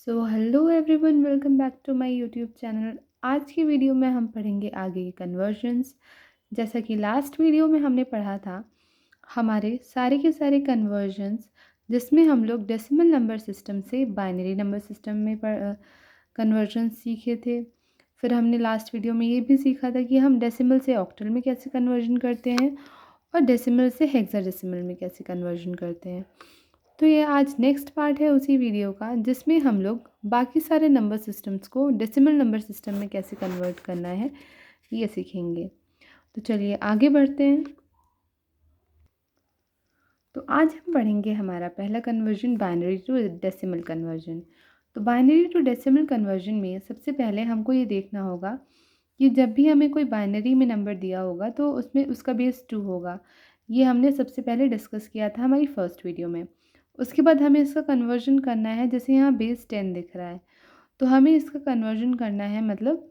So hello everyone, welcome back to my YouTube channel. आज की video में हम पढ़ेंगे आगे के कन्वर्जन्स। जैसा कि लास्ट वीडियो में हमने पढ़ा था, हमारे सारे के सारे कन्वर्जन्स जिसमें हम लोग डेसिमल नंबर सिस्टम से बाइनरी नंबर सिस्टम में कन्वर्जन्स सीखे थे। फिर हमने लास्ट वीडियो में ये भी सीखा था कि हम डेसिमल से ऑक्टल में कैसे कन्वर्जन करते हैं और डेसिमल से हेक्साडेसिमल में कैसे कन्वर्जन करते हैं। तो ये आज नेक्स्ट पार्ट है उसी वीडियो का, जिसमें हम लोग बाकी सारे नंबर सिस्टम्स को डेसिमल नंबर सिस्टम में कैसे कन्वर्ट करना है ये सीखेंगे। तो चलिए आगे बढ़ते हैं। तो आज हम पढ़ेंगे हमारा पहला conversion binary to decimal conversion. तो बाइनरी टू डेसिमल कन्वर्जन में सबसे पहले हमको ये देखना होगा कि जब भी हमें कोई बाइनरी में नंबर दिया होगा तो उसमें उसका बेस 2 होगा। ये हमने सबसे पहले डिस्कस किया था हमारी फर्स्ट वीडियो में। उसके बाद हमें इसका कन्वर्जन करना है, जैसे यहाँ बेस 10 दिख रहा है तो हमें इसका कन्वर्जन करना है मतलब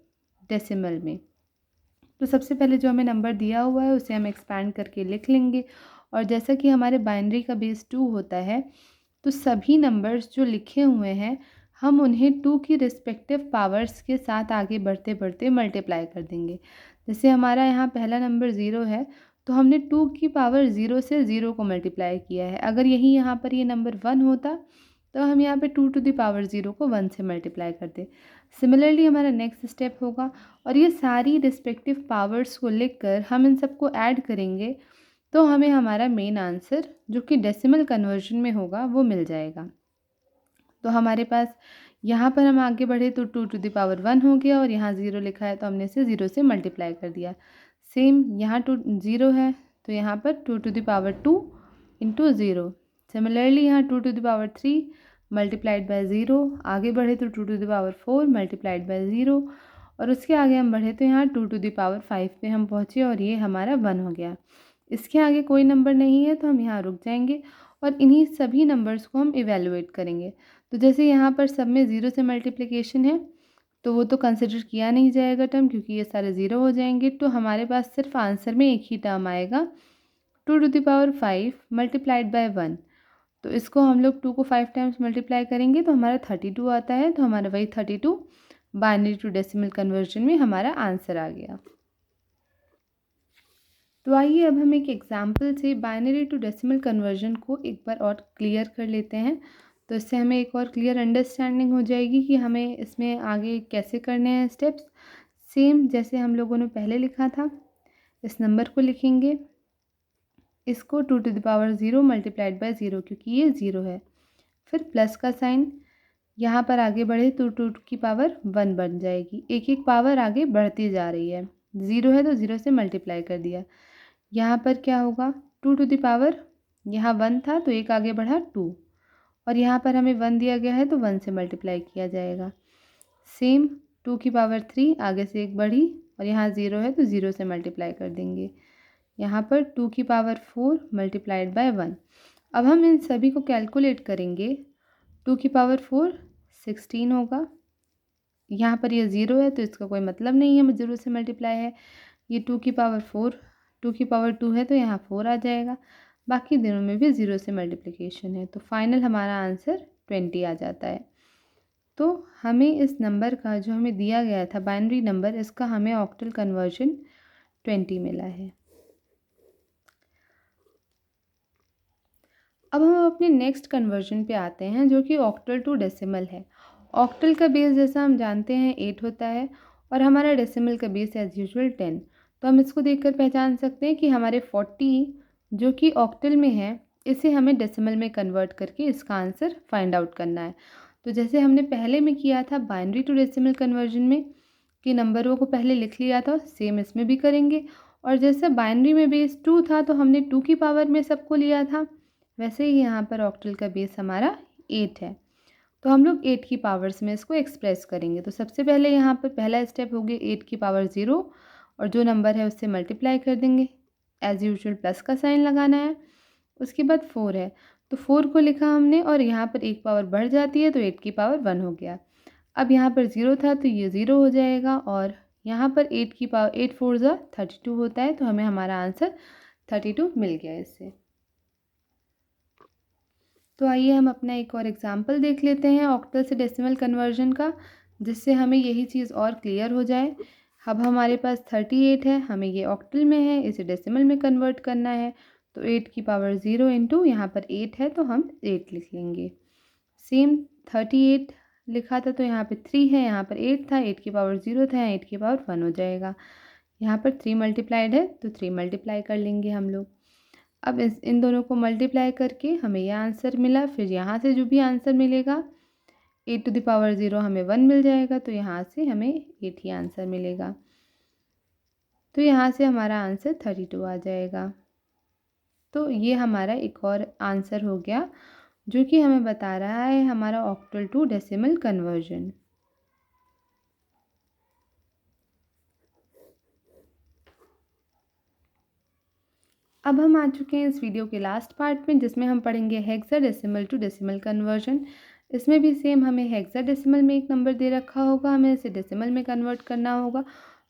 डेसिमल में। तो सबसे पहले जो हमें नंबर दिया हुआ है उसे हम एक्सपैंड करके लिख लेंगे। और जैसा कि हमारे बाइनरी का बेस 2 होता है तो सभी नंबर्स जो लिखे हुए हैं हम उन्हें 2 की रिस्पेक्टिव पावर्स के साथ आगे बढ़ते बढ़ते मल्टीप्लाई कर देंगे। जैसे हमारा यहाँ पहला नंबर 0 है तो हमने 2 की पावर 0 से 0 को मल्टीप्लाई किया है। अगर यही यहाँ पर ये नंबर 1 होता तो हम यहाँ पे 2 टू द पावर 0 को 1 से मल्टीप्लाई करते। सिमिलरली हमारा नेक्स्ट स्टेप होगा और ये सारी रिस्पेक्टिव पावर्स को लिखकर हम इन सबको ऐड करेंगे तो हमें हमारा मेन आंसर जो कि डेसिमल कन्वर्जन में होगा वो मिल जाएगा। तो हमारे पास यहाँ पर हम आगे बढ़े तो 2 टू द पावर 1 हो गया और यहाँ 0 लिखा है तो हमने इसे 0 से मल्टीप्लाई कर दिया। सेम यहाँ 0 है तो यहाँ पर 2 to the power 2 into 0। Similarly यहाँ 2 to the power 3 multiplied by 0। आगे बढ़े तो 2 to the power 4 multiplied by 0 और उसके आगे हम बढ़े तो यहाँ 2 टू द पावर 5 पे हम पहुँचे और ये हमारा 1 हो गया। इसके आगे कोई नंबर नहीं है तो हम यहाँ रुक जाएंगे और इन्हीं सभी नंबर्स को हम इवेलुएट करेंगे। तो जैसे यहाँ पर सब में 0 से मल्टीप्लिकेशन है तो वो तो कंसिडर किया नहीं जाएगा टर्म, क्योंकि ये सारे 0 हो जाएंगे। तो हमारे पास सिर्फ आंसर में एक ही टर्म आएगा 2 to the power 5 multiplied by 1। तो इसको हम लोग 2 को 5 टाइम्स मल्टीप्लाई करेंगे तो हमारा 32 आता है। तो हमारा वही 32 बाइनरी टू डेसिमल कन्वर्जन में हमारा आंसर आ गया। तो आइए अब हम एक एग्जाम्पल से बाइनरी टू डेसिमल कन्वर्जन को एक बार और क्लियर कर लेते हैं। तो इससे हमें एक और क्लियर अंडरस्टैंडिंग हो जाएगी कि हमें इसमें आगे कैसे करने हैं स्टेप्स। सेम जैसे हम लोगों ने पहले लिखा था, इस नंबर को लिखेंगे, इसको 2 to the power 0 multiplied by 0 क्योंकि ये 0 है। फिर प्लस का साइन, यहाँ पर आगे बढ़े तो 2 की पावर 1 बन जाएगी। एक एक पावर आगे बढ़ती जा रही है। 0 है तो 0 से मल्टीप्लाई कर दिया। यहाँ पर क्या होगा 2 टू द पावर, यहाँ 1 था तो एक आगे बढ़ा 2 और यहाँ पर हमें 1 दिया गया है तो 1 से मल्टीप्लाई किया जाएगा। सेम 2 की पावर 3 आगे से एक बढ़ी और यहाँ 0 है तो 0 से मल्टीप्लाई कर देंगे। यहाँ पर 2 की पावर 4 मल्टीप्लाइड बाय 1। अब हम इन सभी को कैलकुलेट करेंगे। 2 की पावर 4 16 होगा। यहाँ पर ये 0 है तो इसका कोई मतलब नहीं है 0 से मल्टीप्लाई है। ये 2 की पावर 4 2 की पावर 2 है तो यहाँ 4 आ जाएगा। बाकी दिनों में भी 0 से मल्टीप्लिकेशन है तो फाइनल हमारा आंसर 20 आ जाता है। तो हमें इस नंबर का जो हमें दिया गया था बाइनरी नंबर, इसका हमें ऑक्टल कन्वर्जन 20 मिला है। अब हम अपने नेक्स्ट कन्वर्जन पे आते हैं जो कि ऑक्टल टू डेसिमल है। ऑक्टल का बेस जैसा हम जानते हैं 8 होता है और हमारा डेसिमल का बेस एज यूजुअल 10। तो हम इसको देखकर पहचान सकते हैं कि हमारे 40 जो कि ऑक्टल में है इसे हमें डेसिमल में कन्वर्ट करके इसका आंसर फाइंड आउट करना है। तो जैसे हमने पहले में किया था बाइनरी टू डेसिमल कन्वर्जन में कि नंबरों को पहले लिख लिया था, सेम इसमें भी करेंगे। और जैसे बाइनरी में बेस 2 था तो हमने 2 की पावर में सबको लिया था, वैसे ही यहाँ पर ऑक्टल का बेस हमारा 8 है। तो हम लोग 8 की पावर्स में इसको एक्सप्रेस करेंगे। तो सबसे पहले यहाँ पर पहला स्टेप हो गया 8 की पावर 0 और जो नंबर है उससे मल्टीप्लाई कर देंगे। एज़ यूजुअल प्लस का साइन लगाना है। उसके बाद 4 है तो 4 को लिखा हमने और यहाँ पर एक पावर बढ़ जाती है तो 8 की पावर 1 हो गया। अब यहाँ पर 0 था तो ये 0 हो जाएगा और यहाँ पर 8 की पावर 8 4 ज़ा 32 होता है तो हमें हमारा आंसर 32 मिल गया इससे। तो आइए हम अपना एक और एग्जांपल देख लेते हैं ऑक्टल से डेसिमल कन्वर्जन का, जिससे हमें यही चीज़ और क्लियर हो जाए। अब हमारे पास 38 है, हमें ये ऑक्टल में है, इसे डेसिमल में कन्वर्ट करना है। तो 8 की पावर 0 इंटू यहाँ पर 8 है तो हम 8 लिख लेंगे। सेम 38 लिखा था तो यहाँ पे 3 है, यहाँ पर 8 था, 8 की पावर 0 था, 8 की पावर 1 हो जाएगा। यहाँ पर 3 मल्टीप्लाइड है तो 3 मल्टीप्लाई कर लेंगे हम लोग। अब इन दोनों को मल्टीप्लाई करके हमें यह आंसर मिला। फिर यहाँ से जो भी आंसर मिलेगा 8 टू द पावर 0 हमें 1 मिल जाएगा, तो यहाँ से हमें 8 ही आंसर मिलेगा। तो यहाँ से हमारा आंसर 32 आ जाएगा। तो ये हमारा एक और आंसर हो गया जो कि हमें बता रहा है हमारा ऑक्टल टू डेसिमल कन्वर्जन। अब हम आ चुके हैं इस वीडियो के लास्ट पार्ट में, जिसमें हम पढ़ेंगे हेक्साडेसिमल टू डेसिमल कन्वर्जन। इसमें भी सेम हमें हेक्साडेसिमल में एक नंबर दे रखा होगा, हमें इसे डेसिमल में कन्वर्ट करना होगा।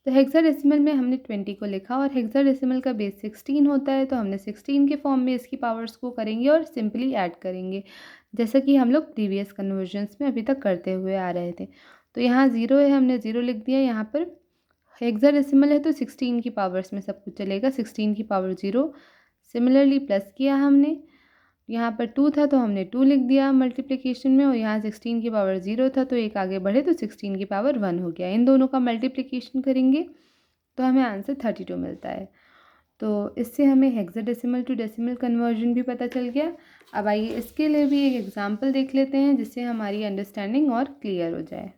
तो हेक्साडेसिमल में हमने 20 को लिखा और हेक्साडेसिमल का बेस 16 होता है, तो हमने 16 के फॉर्म में इसकी पावर्स को करेंगे और सिंपली ऐड करेंगे, जैसा कि हम लोग प्रीवियस कन्वर्जन्स में अभी तक करते हुए आ रहे थे। तो यहाँ 0 है, हमने 0 लिख दिया। यहाँ पर हेक्साडेसिमल है तो 16 की पावर्स में सब कुछ चलेगा, 16 की पावर 0। सिमिलरली प्लस किया हमने, यहाँ पर 2 था तो हमने 2 लिख दिया मल्टीप्लिकेशन में, और यहाँ 16 की पावर 0 था तो एक आगे बढ़े तो 16 की पावर 1 हो गया। इन दोनों का मल्टीप्लिकेशन करेंगे तो हमें आंसर 32 मिलता है। तो इससे हमें हेक्साडेसिमल टू डेसिमल कन्वर्जन भी पता चल गया। अब आइए इसके लिए भी एक एग्जाम्पल देख लेते हैं, जिससे हमारी अंडरस्टैंडिंग और क्लियर हो जाए।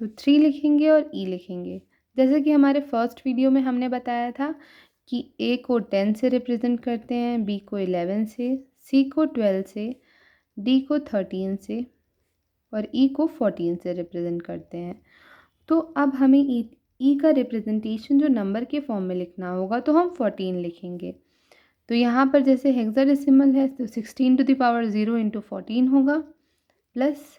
तो 3 लिखेंगे और ई लिखेंगे। जैसे कि हमारे फर्स्ट वीडियो में हमने बताया था कि ए को 10 से रिप्रेजेंट करते हैं, बी को 11 से, सी को 12 से, डी को 13 से और ई को 14 से रिप्रेजेंट करते हैं। तो अब हमें ई का रिप्रेजेंटेशन जो नंबर के फॉर्म में लिखना होगा तो हम 14 लिखेंगे। तो यहाँ पर जैसे हेक्साडेसिमल है तो 16 टू द पावर 0 इंटू 14 होगा, plus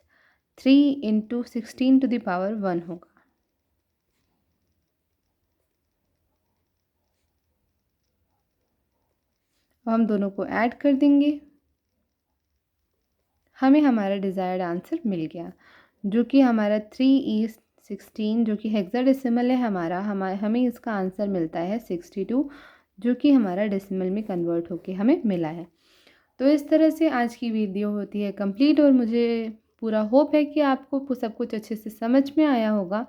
3 into 16 to the power 1 होगा। हम दोनों को ऐड कर देंगे, हमें हमारा डिज़ायर्ड आंसर मिल गया, जो कि हमारा 3e16 जो कि हेक्साडेसिमल है हमें इसका आंसर मिलता है 62, जो कि हमारा डेसिमल में कन्वर्ट होके हमें मिला है। तो इस तरह से आज की वीडियो होती है कंप्लीट, और मुझे पूरा होप है कि आपको सब कुछ अच्छे से समझ में आया होगा।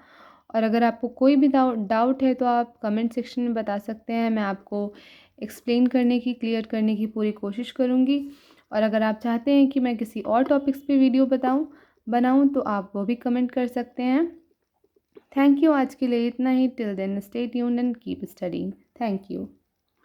और अगर आपको कोई भी डाउट है तो आप कमेंट सेक्शन में बता सकते हैं, मैं आपको एक्सप्लेन करने की, क्लियर करने की पूरी कोशिश करूँगी। और अगर आप चाहते हैं कि मैं किसी और टॉपिक्स पे वीडियो बनाऊँ तो आप वो भी कमेंट कर सकते हैं। थैंक यू, आज के लिए इतना ही। Till then stay tuned and keep studying. Thank you.